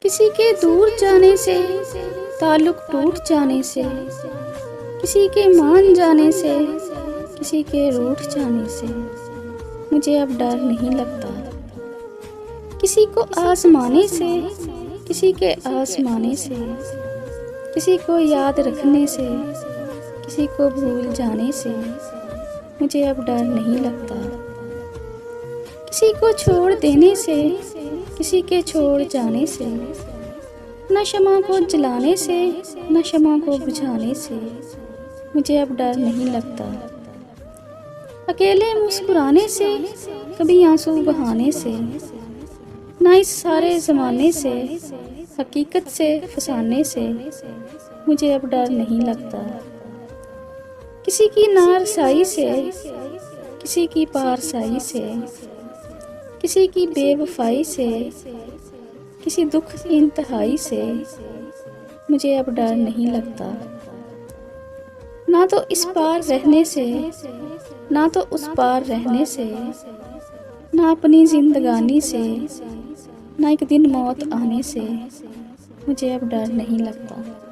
किसी के दूर जाने से, ताल्लुक टूट जाने से, किसी के मान जाने से, किसी के रूठ जाने से मुझे अब डर नहीं लगता। किसी को आजमाने से, किसी के आजमाने से, किसी को याद रखने से, किसी को भूल जाने से मुझे अब डर नहीं लगता। किसी को छोड़ देने से, किसी के छोड़ जाने से, न शमा को जलाने से, न शमा को बुझाने से मुझे अब डर नहीं लगता। अकेले मुस्कुराने से, कभी आंसू बहाने से, ना इस सारे ज़माने से, हकीकत से फसाने से मुझे अब डर नहीं लगता। किसी की नारसाई से, किसी की पारसाई से, किसी की बेवफाई से, किसी दुख इंतहाई से मुझे अब डर नहीं लगता। ना तो इस पार रहने से, ना तो उस पार रहने से, ना अपनी जिंदगानी से, ना एक दिन मौत आने से मुझे अब डर नहीं लगता।